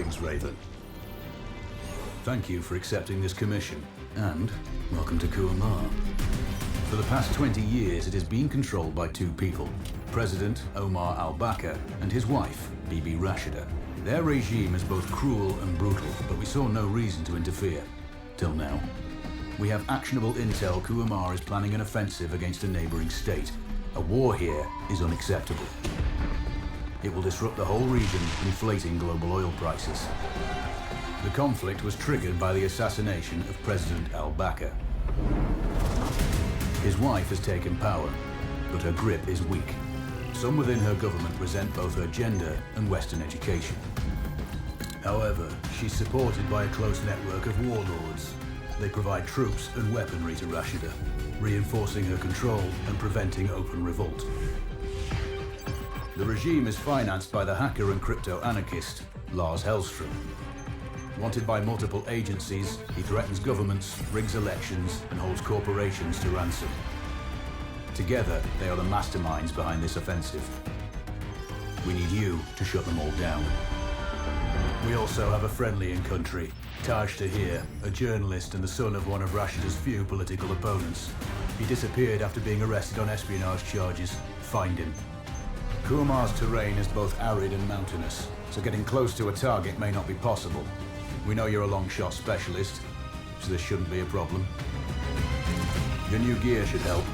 Greetings, Raven. Thank you for accepting this commission, and welcome to Kuamar. For the past 20 years, it has been controlled by two people, President Omar al-Bakr and his wife, Bibi Rashida. Their regime is both cruel and brutal, but we saw no reason to interfere. Till now. We have actionable intel Kuamar is planning an offensive against a neighboring state. A war here is unacceptable. It will disrupt the whole region, inflating global oil prices. The conflict was triggered by the assassination of President al-Bakr. His wife has taken power, but her grip is weak. Some within her government resent both her gender and Western education. However, she's supported by a close network of warlords. They provide troops and weaponry to Rashida, reinforcing her control and preventing open revolt. The regime is financed by the hacker and crypto-anarchist, Lars Hellstrom. Wanted by multiple agencies, he threatens governments, rigs elections, and holds corporations to ransom. Together, they are the masterminds behind this offensive. We need you to shut them all down. We also have a friendly in country, Taj Tahir, a journalist and the son of one of Rashida's few political opponents. He disappeared after being arrested on espionage charges. Find him. Kuamar's terrain is both arid and mountainous, so getting close to a target may not be possible. We know you're a long shot specialist, so this shouldn't be a problem. Your new gear should help,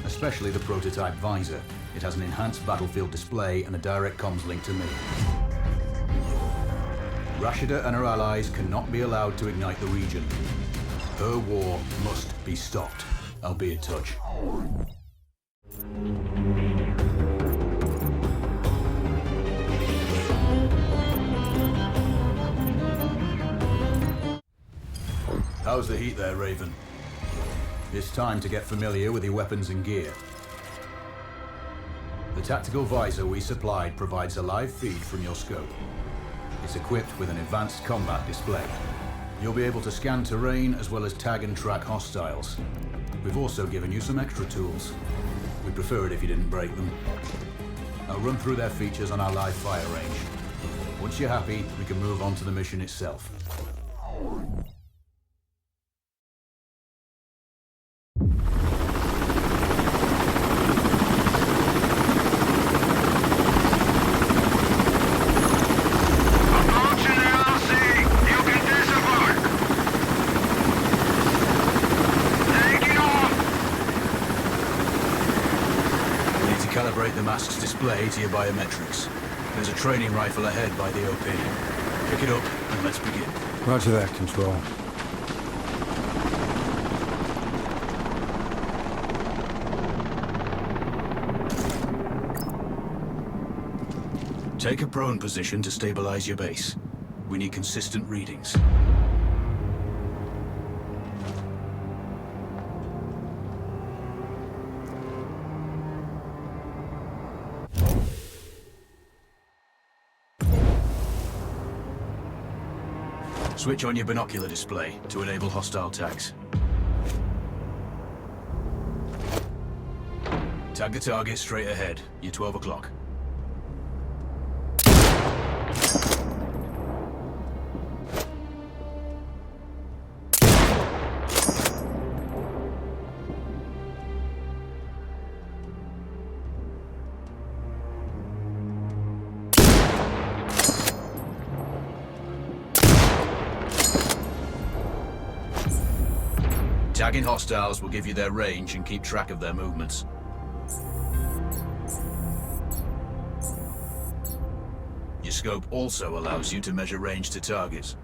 especially the prototype visor. It has an enhanced battlefield display and a direct comms link to me. Rashida and her allies cannot be allowed to ignite the region. Her war must be stopped. I'll be in touch. How's the heat there, Raven? It's time to get familiar with your weapons and gear. The tactical visor we supplied provides a live feed from your scope. It's equipped with an advanced combat display. You'll be able to scan terrain as well as tag and track hostiles. We've also given you some extra tools. We'd prefer it if you didn't break them. I'll run through their features on our live fire range. Once you're happy, we can move on to the mission itself. Calibrate the mask's display to your biometrics. There's a training rifle ahead by the OP. Pick it up and let's begin. Roger that, Control. Take a prone position to stabilize your base. We need consistent readings. Switch on your binocular display to enable hostile tags. Tag the target straight ahead. You're 12 o'clock. Tagging hostiles will give you their range and keep track of their movements. Your scope also allows you to measure range to targets.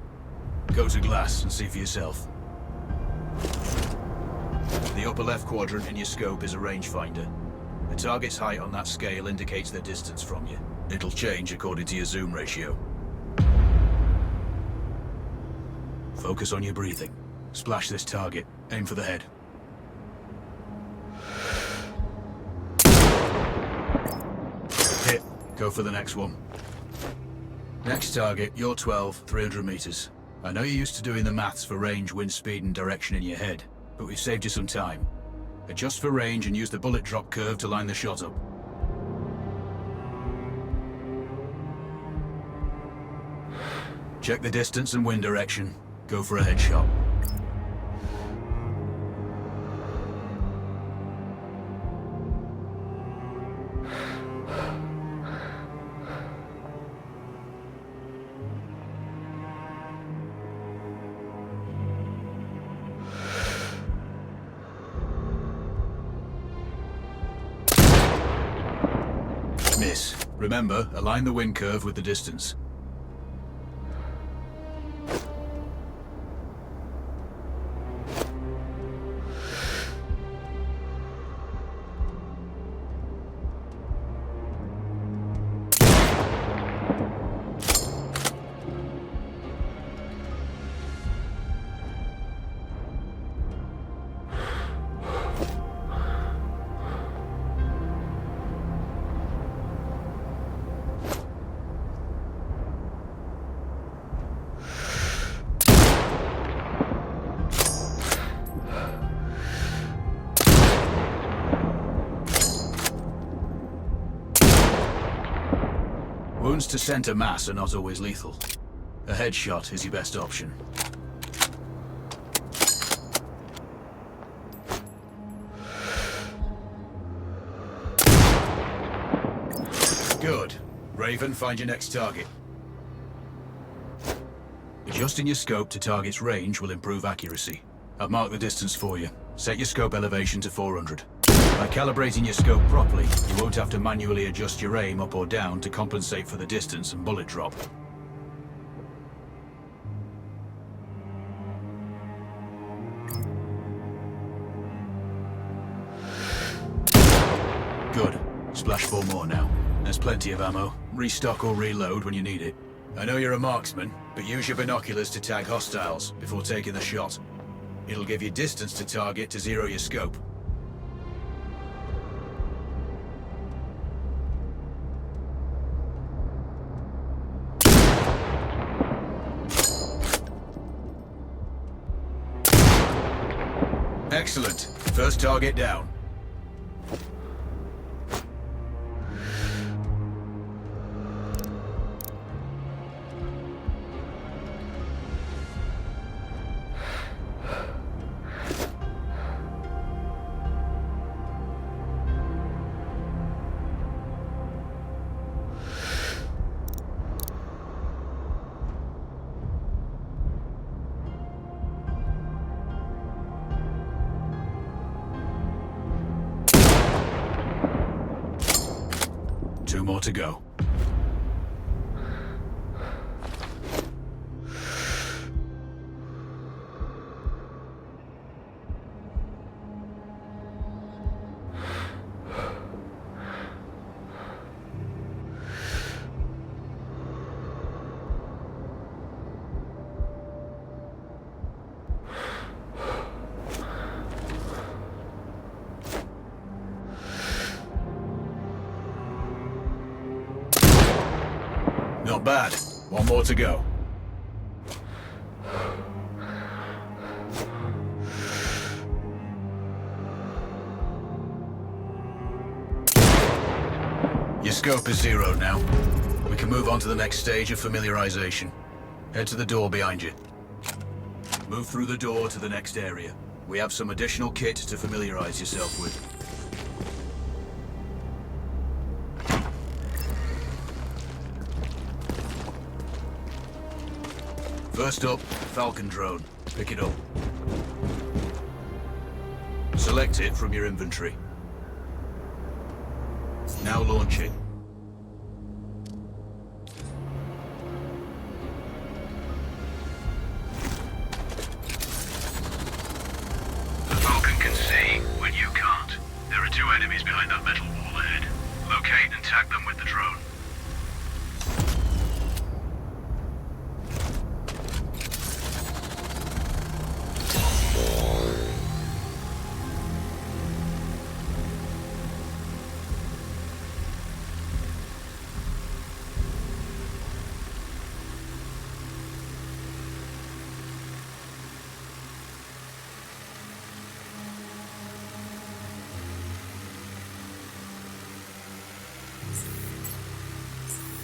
Go to glass and see for yourself. The upper left quadrant in your scope is a rangefinder. The target's height on that scale indicates their distance from you. It'll change according to your zoom ratio. Focus on your breathing. Splash this target. Aim for the head. Hit. Go for the next one. Next target, you're 12, 300 meters. I know you're used to doing the maths for range, wind speed, and direction in your head, but we've saved you some time. Adjust for range and use the bullet drop curve to line the shot up. Check the distance and wind direction. Go for a headshot. Miss. Remember, align the wind curve with the distance. Wounds to center mass are not always lethal. A headshot is your best option. Good. Raven, find your next target. Adjusting your scope to target's range will improve accuracy. I've marked the distance for you. Set your scope elevation to 400. By calibrating your scope properly, you won't have to manually adjust your aim up or down to compensate for the distance and bullet drop. Good. Splash 4 more now. There's plenty of ammo. Restock or reload when you need it. I know you're a marksman, but use your binoculars to tag hostiles before taking the shot. It'll give you distance to target to zero your scope. Excellent. First target down. Two more to go. Not bad. One more to go. Your scope is zero now. We can move on to the next stage of familiarization. Head to the door behind you. Move through the door to the next area. We have some additional kit to familiarize yourself with. First up, Falcon drone. Pick it up. Select it from your inventory. Now launch it. The Falcon can see when you can't. There are two enemies behind that metal wall ahead. Locate and tag them with the drone.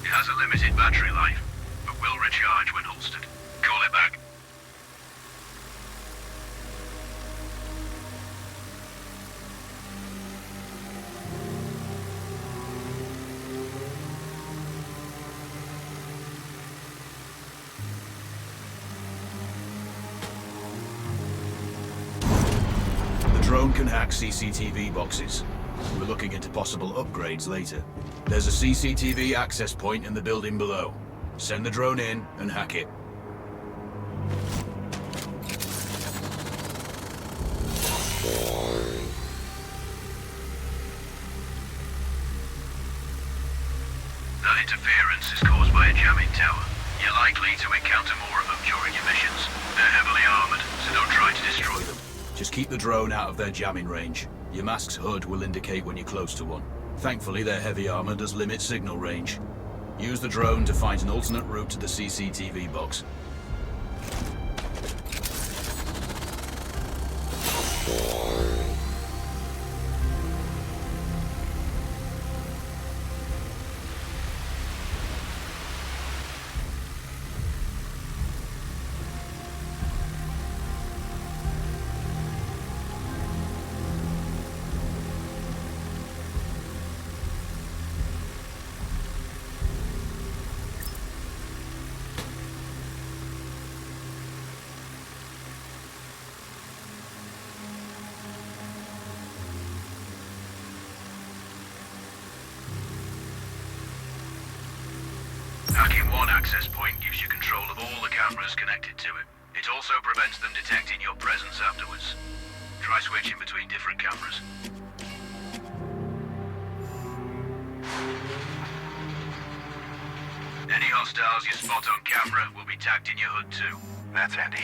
It has a limited battery life, but will return charge when holstered. Call it back. The drone can hack CCTV boxes. We're looking into possible upgrades later. There's a CCTV access point in the building below. Send the drone in and hack it. That interference is caused by a jamming tower. You're likely to encounter more of them during your missions. They're heavily armored, so don't try to destroy them. Just keep the drone out of their jamming range. Your mask's hood will indicate when you're close to one. Thankfully, their heavy armor does limit signal range. Use the drone to find an alternate route to the CCTV box. Hacking one access point gives you control of all the cameras connected to it. It also prevents them detecting your presence afterwards. Try switching between different cameras. Any hostiles you spot on camera will be tagged in your hood too. That's handy.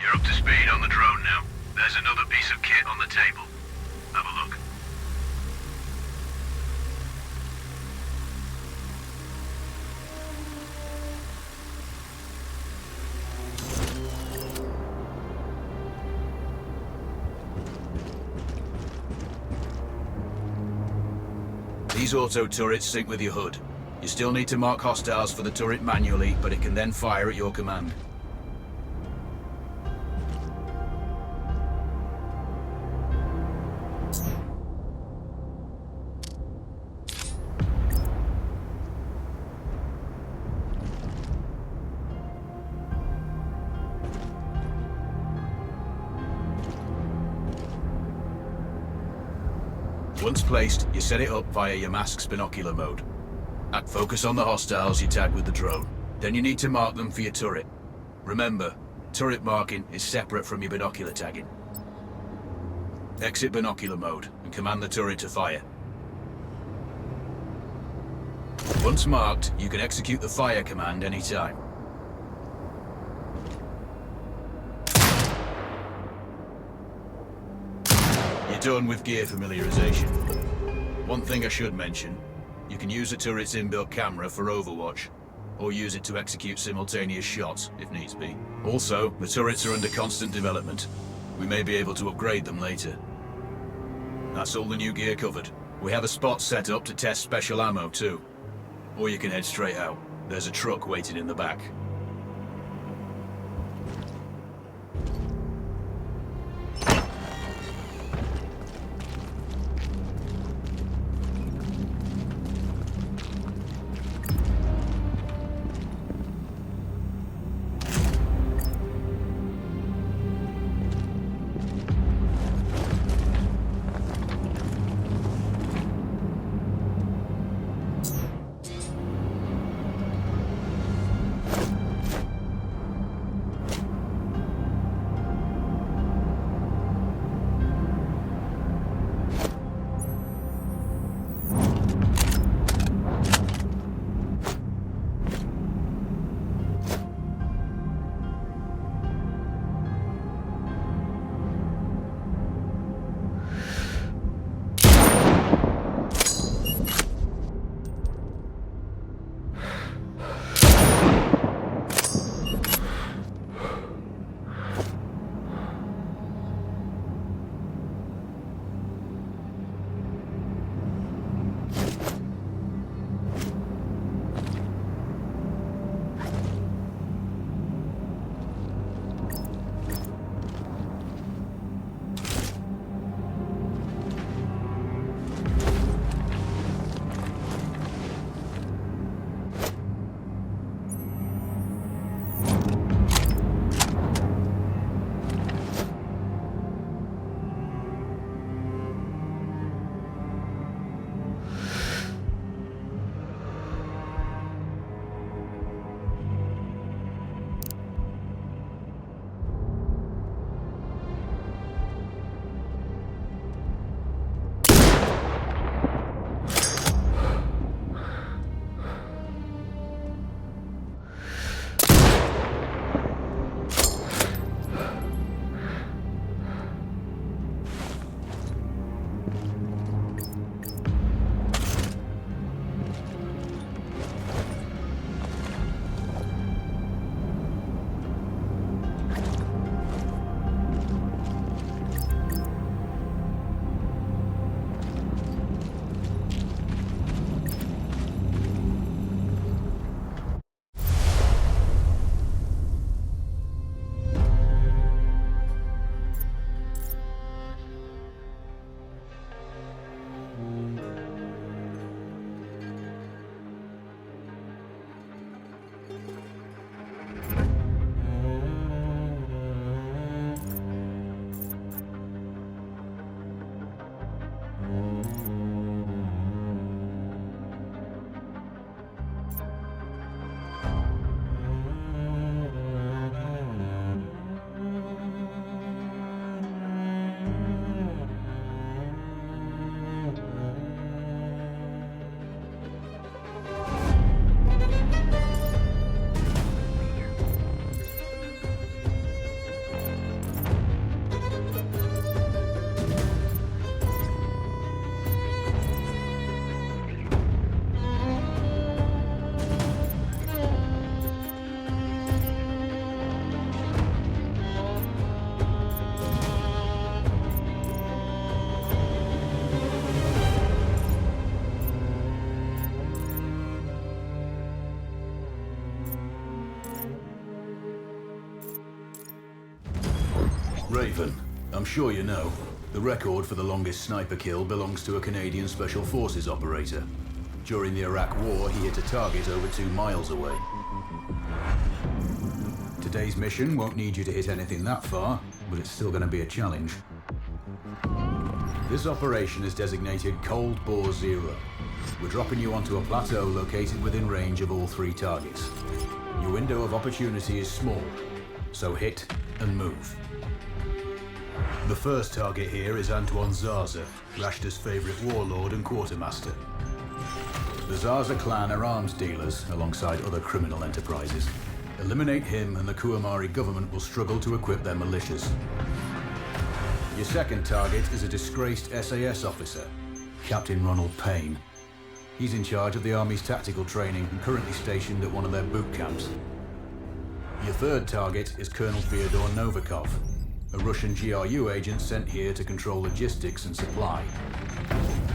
You're up to speed on the drone now. There's another piece of kit on the table. Have a look. These auto turrets sync with your hood. You still need to mark hostiles for the turret manually, but it can then fire at your command. Once placed, you set it up via your mask's binocular mode. Focus on the hostiles you tag with the drone. Then you need to mark them for your turret. Remember, turret marking is separate from your binocular tagging. Exit binocular mode and command the turret to fire. Once marked, you can execute the fire command anytime. You're done with gear familiarization. One thing I should mention, you can use the turret's inbuilt camera for overwatch, or use it to execute simultaneous shots, if needs be. Also, the turrets are under constant development. We may be able to upgrade them later. That's all the new gear covered. We have a spot set up to test special ammo too. Or you can head straight out. There's a truck waiting in the back. Raven, I'm sure you know, the record for the longest sniper kill belongs to a Canadian Special Forces operator. During the Iraq War, he hit a target over 2 miles away. Today's mission won't need you to hit anything that far, but it's still going to be a challenge. This operation is designated Cold Bore Zero. We're dropping you onto a plateau located within range of all 3 targets. Your window of opportunity is small, so hit and move. The first target here is Antoine Zaza, Rashta's favorite warlord and quartermaster. The Zaza clan are arms dealers alongside other criminal enterprises. Eliminate him and the Kuamari government will struggle to equip their militias. Your second target is a disgraced SAS officer, Captain Ronald Payne. He's in charge of the Army's tactical training and currently stationed at one of their boot camps. Your third target is Colonel Fyodor Novikov, a Russian GRU agent sent here to control logistics and supply.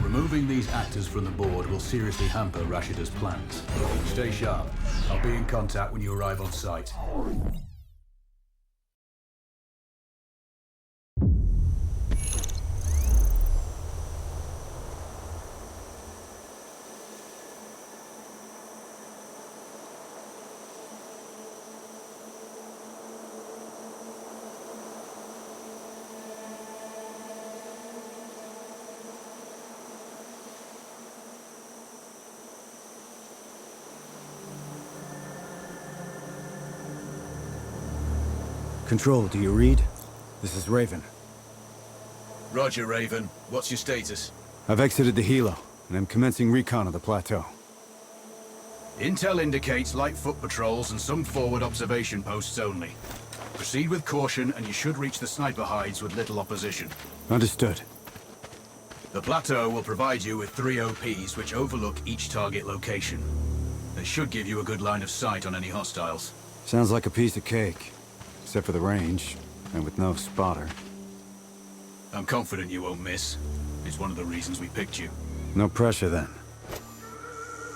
Removing these actors from the board will seriously hamper Rashida's plans. Stay sharp. I'll be in contact when you arrive on site. Control, do you read? This is Raven. Roger, Raven. What's your status? I've exited the helo, and I'm commencing recon of the plateau. Intel indicates light foot patrols and some forward observation posts only. Proceed with caution and you should reach the sniper hides with little opposition. Understood. The plateau will provide you with 3 OPs which overlook each target location. They should give you a good line of sight on any hostiles. Sounds like a piece of cake. Except for the range, and with no spotter. I'm confident you won't miss. It's one of the reasons we picked you. No pressure then.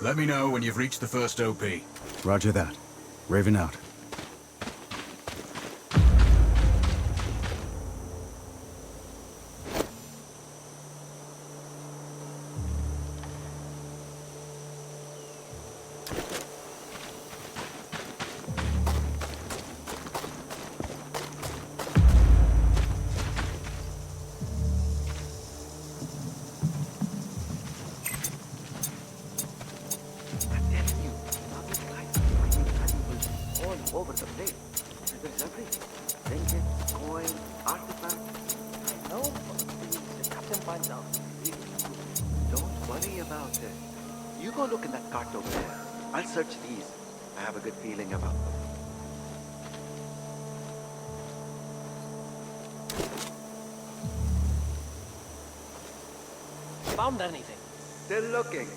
Let me know when you've reached the first OP. Roger that. Raven out. Over the place. There's everything. Trinkets, coins, artifacts. I know the captain finds out. Don't worry about it. You go look in that cart over there. I'll search these. I have a good feeling about them. Found anything? Still looking.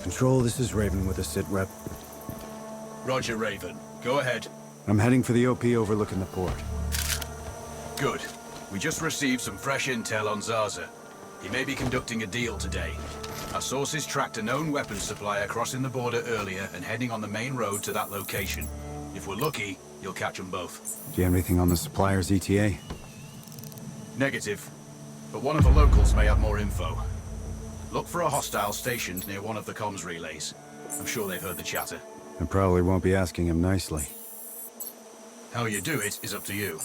Control, this is Raven with a sit rep. Roger, Raven. Go ahead. I'm heading for the OP overlooking the port. Good. We just received some fresh intel on Zaza. He may be conducting a deal today. Our sources tracked a known weapons supplier crossing the border earlier and heading on the main road to that location. If we're lucky, you'll catch them both. Do you have anything on the supplier's ETA? Negative. But one of the locals may have more info. Look for a hostile stationed near one of the comms relays. I'm sure they've heard the chatter. I probably won't be asking him nicely. How you do it is up to you.